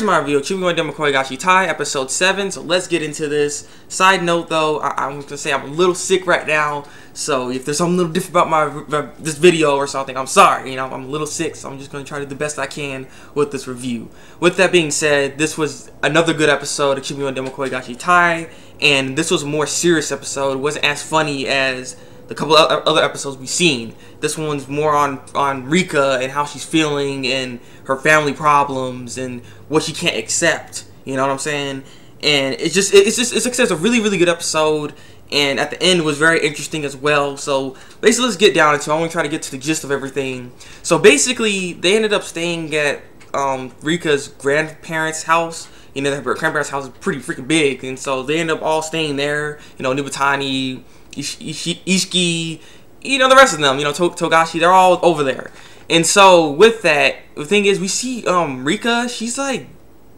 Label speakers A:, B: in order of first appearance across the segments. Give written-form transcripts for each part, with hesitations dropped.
A: my review of Chuunibyou and Shitai, episode 7. So let's get into this. Side note though, I'm gonna say I'm a little sick right now. So if there's something a little different about this video or something, I'm sorry. You know, I'm a little sick, so I'm just gonna try to do the best I can with this review. With that being said, this was another good episode of Chuunibyou and Shitai, and this was a more serious episode. It wasn't as funny as the couple of other episodes we've seen. This one's more on Rikka and how she's feeling and her family problems and what she can't accept. You know what I'm saying? And it's a really good episode. And at the end it was very interesting as well. So basically, let's get down into it. I want to try to get to the gist of everything. So basically, they ended up staying at Rikka's grandparents' house. You know, their grandparents' house is pretty freaking big, and so they end up all staying there. You know, Nubatani, Ishiki, you know, the rest of them, you know, Togashi, they're all over there. And so with that, the thing is, we see Rikka, she's like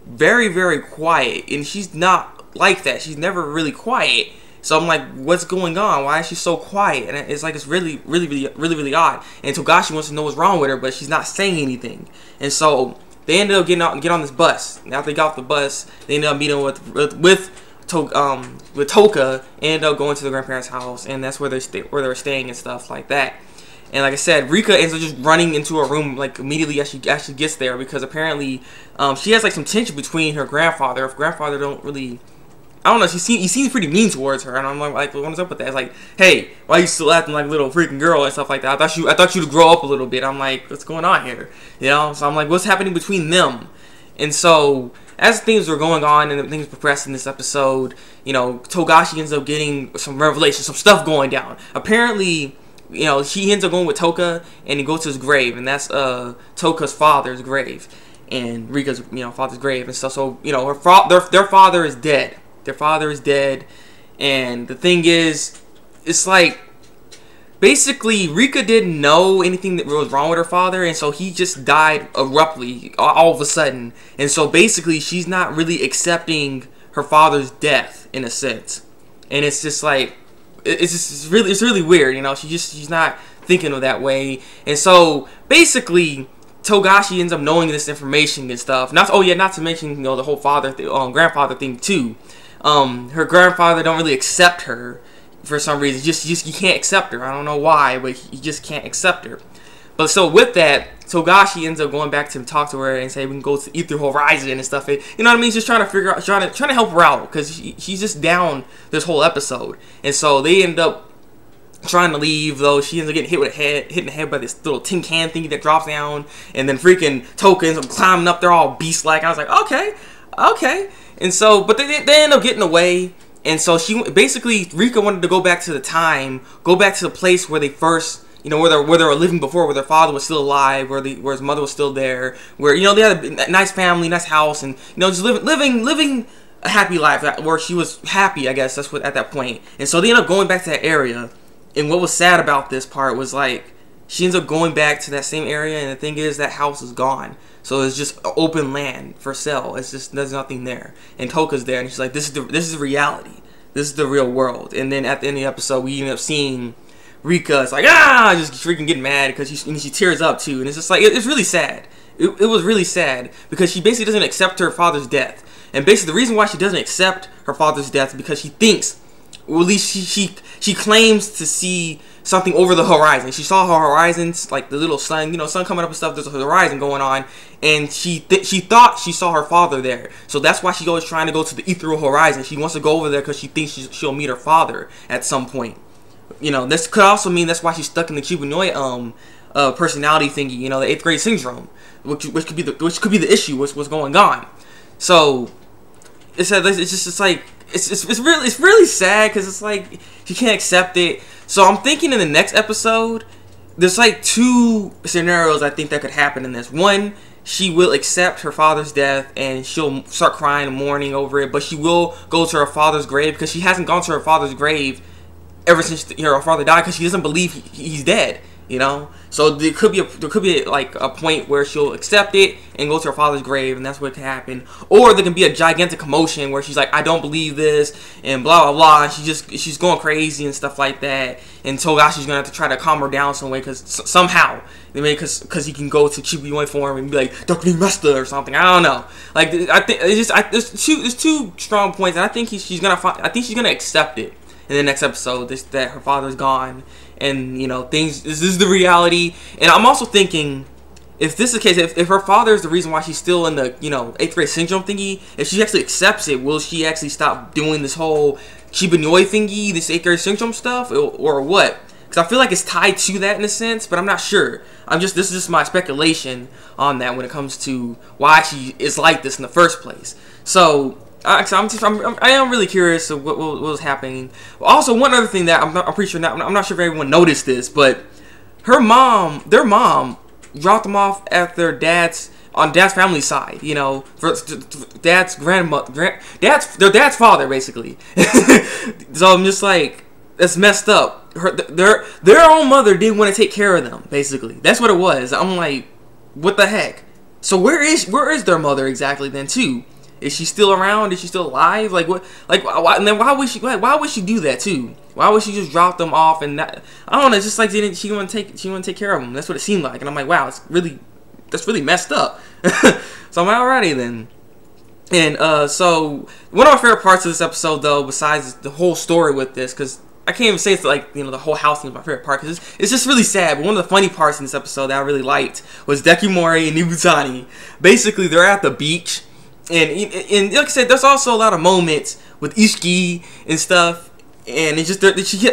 A: very quiet, and she's not like that. She's never really quiet. So I'm like, what's going on? Why is she so quiet? And it's like, it's really odd. And Togashi wants to know what's wrong with her, but she's not saying anything. And so they ended up getting out and get on this bus. And after they got off the bus, they ended up meeting with Toka, ended up going to the grandparents' house, and that's where they were staying and stuff like that. And like I said, Rikka ends up just running into her room like immediately as she gets there, because apparently she has like some tension between her grandfather. Her grandfather don't really, I don't know, he seems pretty mean towards her, and I'm like, what's up with that? It's like, hey, why are you still acting like a little freaking girl and stuff like that? I thought you'd grow up a little bit. I'm like, what's going on here? You know? So I'm like, what's happening between them? And so as things were going on and things progressed in this episode, you know, Togashi ends up getting some revelations, some stuff going down. Apparently, you know, he ends up going with Toka, and he goes to his grave, and that's Toka's father's grave, and Rikka's, you know, father's grave and stuff. So, you know, their father is dead. Their father is dead, and the thing is, it's like, basically, Rikka didn't know anything that was wrong with her father, and so he just died abruptly, all of a sudden. And so basically, she's not really accepting her father's death in a sense, and it's just like, it's really weird, you know. She's not thinking of that way, and so basically, Togashi ends up knowing this information and stuff. Not to mention, you know, the whole grandfather thing too. Her grandfather don't really accept her for some reason. He can't accept her. I don't know why, but he just can't accept her. But so with that, Togashi ends up going back to talk to her and say we can go to Ether Horizon and stuff. You know what I mean? He's just trying to figure out, trying to help her out, because she's just down this whole episode. And so they end up trying to leave, though she ends up getting hit in the head by this little tin can thingy that drops down, and then freaking Toka ends up climbing up there all beast-like. I was like, okay. And so, but they end up getting away. And so Rikka wanted to go back to the place where they first, you know, where they were living before, where their father was still alive, where his mother was still there, where, you know, they had a nice family, nice house, and, you know, just living a happy life, where she was happy, I guess, that's what, at that point. And so they ended up going back to that area. And what was sad about this part was, like, she ends up going back to that same area, and the thing is, that house is gone. So it's just open land for sale. It's just, there's nothing there. And Toka's there, and she's like, this is reality. This is the real world. And then at the end of the episode, we end up seeing Rikka. It's like, just freaking getting mad, because she tears up too. And it's just like, it's really sad. It was really sad, because she basically doesn't accept her father's death. And basically the reason why she doesn't accept her father's death is because she thinks, or at least she claims to see something over the horizon. She saw her horizons, like the little sun, you know, sun coming up and stuff. There's a horizon going on, and she thought she saw her father there. So that's why she's always trying to go to the ethereal horizon. She wants to go over there because she thinks she'll meet her father at some point. You know, this could also mean that's why she's stuck in the Chuunibyou personality thingy. You know, the 8th grade syndrome, which could be the issue. What's going on? So it's really sad, because it's like she can't accept it. So I'm thinking in the next episode, there's like 2 scenarios I think that could happen in this. One, she will accept her father's death and she'll start crying and mourning over it, but she will go to her father's grave, because she hasn't gone to her father's grave ever since her father died, because she doesn't believe he's dead. you know. So there could be like a point where she'll accept it and go to her father's grave, and that's what can happen. Or there can be a gigantic commotion where she's like, I don't believe this, and blah blah blah, and she's going crazy and stuff like that. And Togashi's gonna have to try to calm her down some way, because somehow, because he can go to Chuunibyou form and be like Thabreakmaster or something. I don't know. Like, I think there's two strong points, and I think she's gonna accept it in the next episode, that her father's gone, and you know, this is the reality. And I'm also thinking, if this is the case, if her father is the reason why she's still in the 8th grade syndrome thingy, if she actually accepts it, will she actually stop doing this whole Chuunibyou thingy, this 8th grade syndrome stuff, or what? Because I feel like it's tied to that in a sense, but I'm not sure. This is just my speculation on that when it comes to why she is like this in the first place. So I am really curious of what was happening. Also, one other thing that I'm pretty sure I'm not sure if everyone noticed this, but their mom dropped them off at their dad's family side, you know, for their dad's father, basically. So I'm just like, that's messed up. Their own mother didn't want to take care of them, basically. That's what it was. I'm like, what the heck? So where is their mother exactly then too? Is she still around? Is she still alive? Like what? Like why? And then why would she do that too? Why would she just drop them off and not? I don't know. It's just like she want to take care of them. That's what it seemed like. And I'm like, wow, that's really messed up. So I'm like, alrighty then. And so one of my favorite parts of this episode, though, besides the whole story with this, because I can't even say it's like, the whole house thing is my favorite part, because it's just really sad. But one of the funny parts in this episode that I really liked was Dekimori and Nibutani. Basically, they're at the beach. And like I said, there's also a lot of moments with Ishiki and stuff, and it's just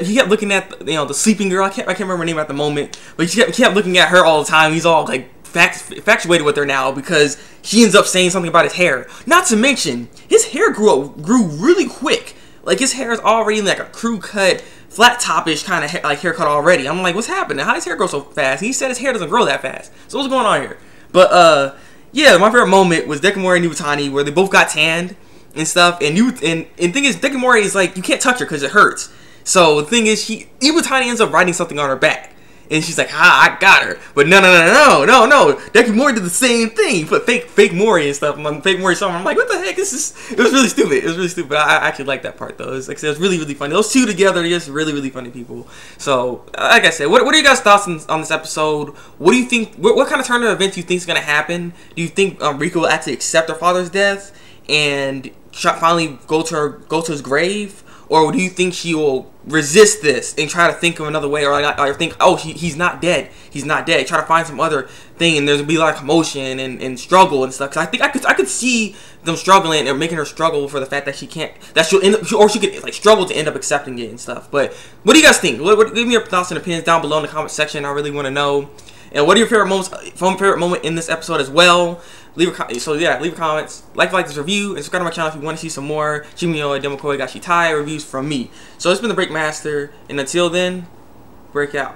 A: he kept looking at the sleeping girl. I can't remember her name at the moment, but he kept looking at her all the time. He's all like infatuated with her now because she ends up saying something about his hair. Not to mention, his hair grew really quick. Like, his hair is already like a crew cut, flat topish kind of haircut already. I'm like, what's happening? How does his hair grow so fast? He said his hair doesn't grow that fast. So what's going on here? But yeah, my favorite moment was Dekimori and Nibutani, where they both got tanned and stuff. And thing is, Dekimori is like, you can't touch her because it hurts. So the thing is, Nibutani ends up writing something on her back. And she's like, I got her. But no. Dekimori did the same thing. He put fake Mori and stuff on fake Mori song. I'm like, what the heck? It was really stupid. It was really stupid. I actually like that part, though. It was really, really funny. Those two together are just really, really funny people. So, like I said, what are you guys' thoughts on this episode? What do you think? What kind of turn of events do you think is going to happen? Do you think Rikka will actually accept her father's death and finally go to his grave? Or do you think she will resist this and try to think of another way, or think, oh, he's not dead. He's not dead. Try to find some other thing, and there's gonna be a lot of commotion and struggle and stuff. Because I think I could see them struggling or making her struggle for the fact that she could like struggle to end up accepting it and stuff. But what do you guys think? Give me your thoughts and opinions down below in the comment section. I really want to know. And what are your favorite moment in this episode as well? Leave a comments, like this review, and subscribe to my channel if you want to see some more Chuunibyou Demokoi Shitai reviews from me. So it's been the Thabreakmaster, and until then, break out.